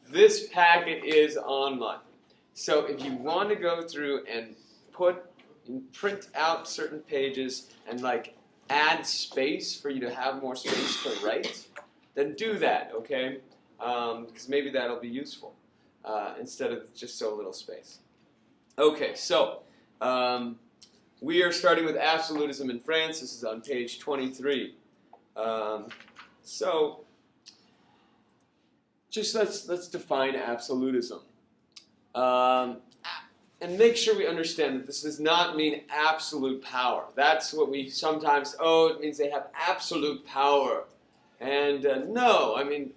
this packet is online. So if you want to go through and print out certain pages and like add space for you to have more space to write, then do that, okay? Because maybe that'll be useful instead of just so little space. Okay, so we are starting with Absolutism in France. This is on page 23. So just let's define absolutism. And make sure we understand that this does not mean absolute power. That's what we sometimes, it means they have absolute power. And no, I mean,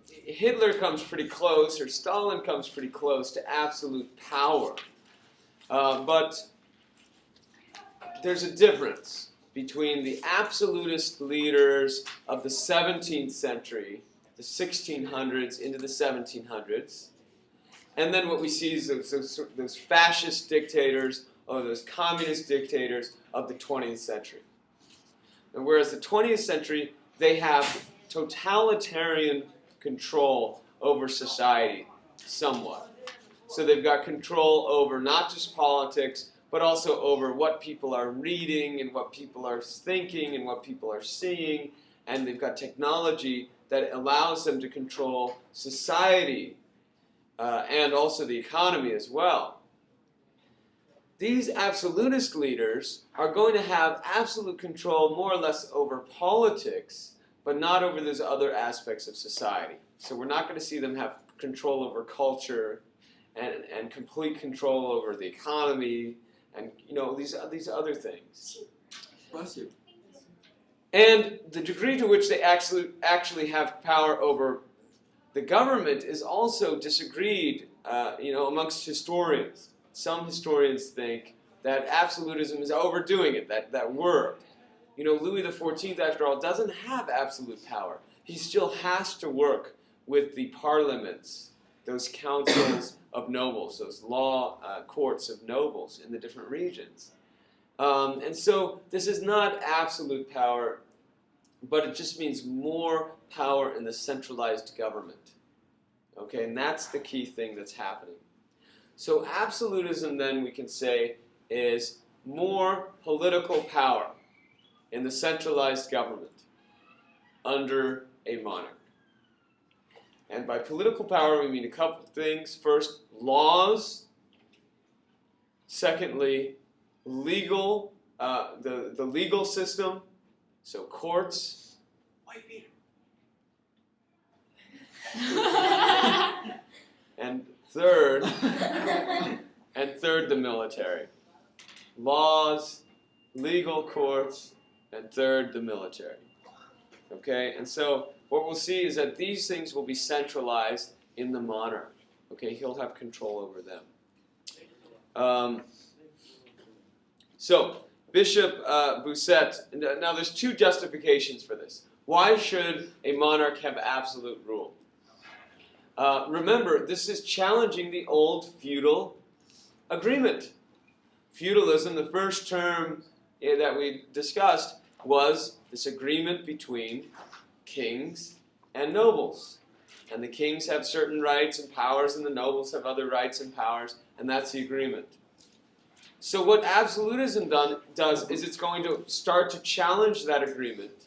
Hitler comes pretty close, or Stalin comes pretty close to absolute power. But there's a difference between the absolutist leaders of the 17th century, the 1600s into the 1700s, and then what we see is those fascist dictators or those communist dictators of the 20th century. And whereas the 20th century, they have totalitarian control over society, somewhat. So they've got control over not just politics, but also over what people are reading and what people are thinking and what people are seeing. And they've got technology that allows them to control society and also the economy as well. These absolutist leaders are going to have absolute control more or less over politics, but not over those other aspects of society. So we're not going to see them have control over culture and complete control over the economy and these other things. Bless you. And the degree to which they actually have power over the government is also disagreed, amongst historians. Some historians think that absolutism is overdoing it, that word. Louis XIV, after all, doesn't have absolute power. He still has to work with the parliaments, those councils of nobles, those law courts of nobles in the different regions. And so this is not absolute power, but it just means more power in the centralized government. Okay, and that's the key thing that's happening. So absolutism, then, we can say, is more political power in the centralized government under a monarch. And by political power, we mean a couple of things. First, laws. Secondly, legal, the legal system, so courts. White beater. And third, the military. Laws, legal courts, and third, the military. Okay, and so what we'll see is that these things will be centralized in the monarch. Okay, he'll have control over them. So Bishop Bousset, now there's two justifications for this. Why should a monarch have absolute rule? Remember, this is challenging the old feudal agreement. Feudalism, the first term that we discussed, was this agreement between kings and nobles. And the kings have certain rights and powers, and the nobles have other rights and powers, and that's the agreement. So what absolutism does is it's going to start to challenge that agreement,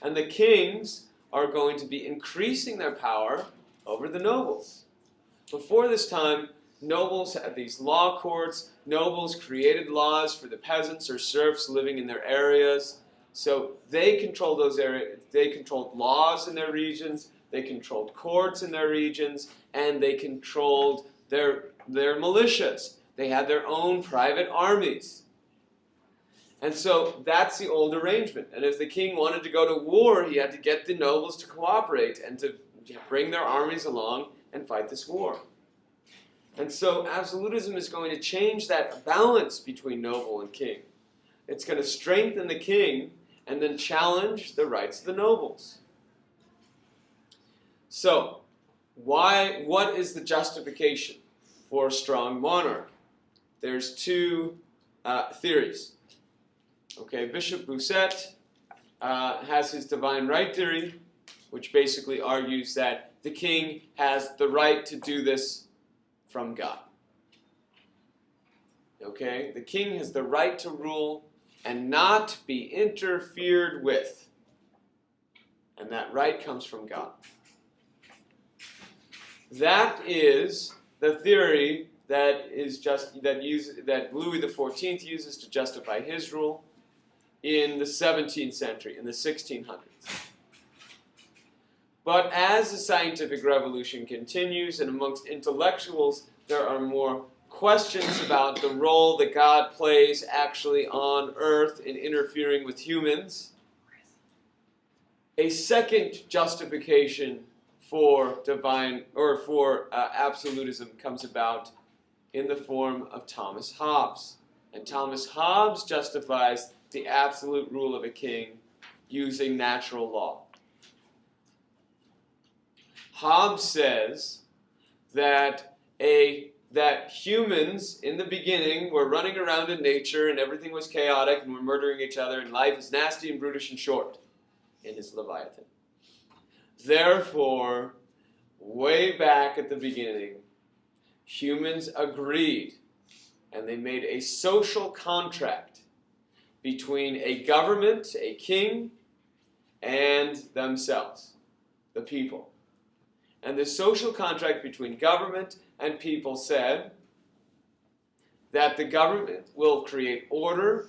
and the kings are going to be increasing their power over the nobles. Before this time, nobles had these law courts. Nobles created laws for the peasants or serfs living in their areas. So they controlled those areas. They controlled laws in their regions. They controlled courts in their regions, and they controlled their militias. They had their own private armies. And so that's the old arrangement. And if the king wanted to go to war, he had to get the nobles to cooperate and to bring their armies along and fight this war. And so absolutism is going to change that balance between noble and king. It's going to strengthen the king and then challenge the rights of the nobles. So, what is the justification for a strong monarch? There's two theories. Okay, Bishop Bousset has his divine right theory, which basically argues that the king has the right to do this from God. Okay? The king has the right to rule and not be interfered with. And that right comes from God. That is the theory that Louis XIV uses to justify his rule in the 17th century, in the 1600s. But as the scientific revolution continues, and amongst intellectuals, there are more questions about the role that God plays actually on earth in interfering with humans, a second justification for absolutism comes about in the form of Thomas Hobbes. And Thomas Hobbes justifies the absolute rule of a king using natural law. Hobbes says that humans in the beginning were running around in nature and everything was chaotic and were murdering each other and life is nasty and brutish and short in his Leviathan. Therefore, way back at the beginning, humans agreed and they made a social contract between a government, a king, and themselves, the people. And the social contract between government and people said that the government will create order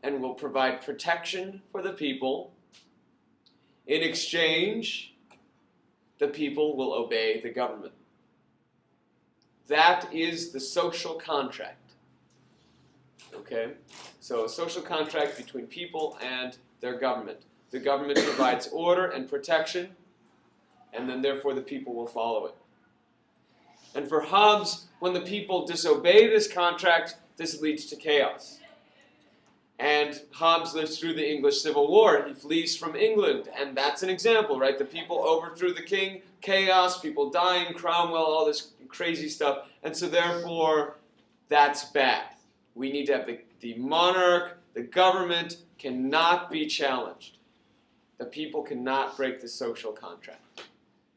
and will provide protection for the people. In exchange, the people will obey the government. That is the social contract. Okay? So a social contract between people and their government. The government provides order and protection, and then therefore the people will follow it. And for Hobbes, when the people disobey this contract, this leads to chaos. And Hobbes lives through the English Civil War. He flees from England, and that's an example, right? The people overthrew the king, chaos, people dying, Cromwell, all this crazy stuff. And so therefore, that's bad. We need to have the monarch, the government cannot be challenged. The people cannot break the social contract.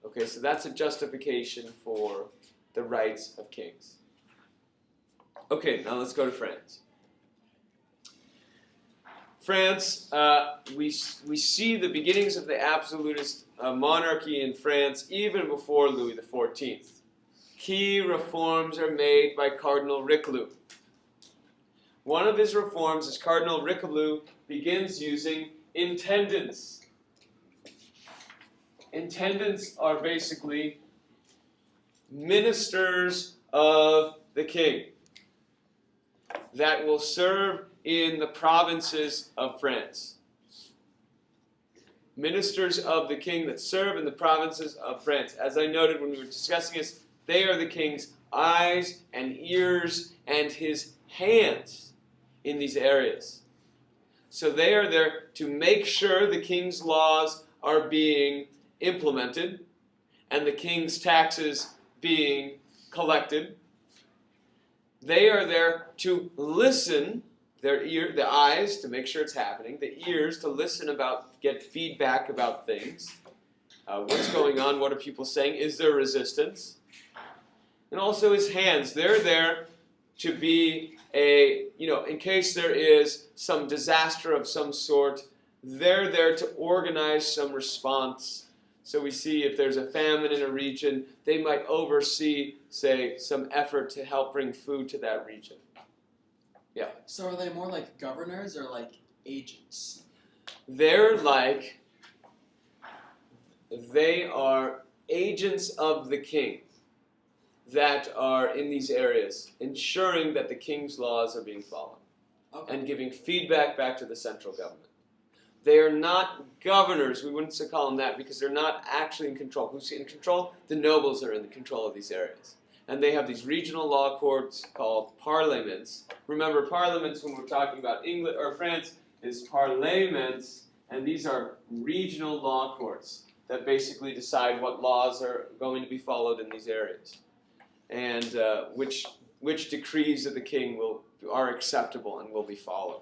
Okay, so that's a justification for the rights of kings. Okay, now let's go to France. France, we see the beginnings of the absolutist monarchy in France even before Louis XIV. Key reforms are made by Cardinal Richelieu. One of his reforms is Cardinal Richelieu begins using intendants. Intendants are basically ministers of the king that will serve in the provinces of France. Ministers of the king that serve in the provinces of France. As I noted when we were discussing this, they are the king's eyes and ears and his hands in these areas. So they are there to make sure the king's laws are being implemented and the king's taxes being collected. They are there to listen, the eyes to make sure it's happening, the ears to listen get feedback about things. What's going on? What are people saying? Is there resistance? And also his hands. They're there to be in case there is some disaster of some sort, they're there to organize some response. So we see if there's a famine in a region, they might oversee, say, some effort to help bring food to that region. Yeah. So are they more like governors or like agents? They are agents of the king that are in these areas, ensuring that the king's laws are being followed, okay, and giving feedback back to the central government. They are not governors. We wouldn't call them that because they're not actually in control. Who's in control? The nobles are in control of these areas. And they have these regional law courts called parliaments. Remember, parliaments, when we're talking about England or France, is parlements, and these are regional law courts that basically decide what laws are going to be followed in these areas, and which decrees of the king are acceptable and will be followed.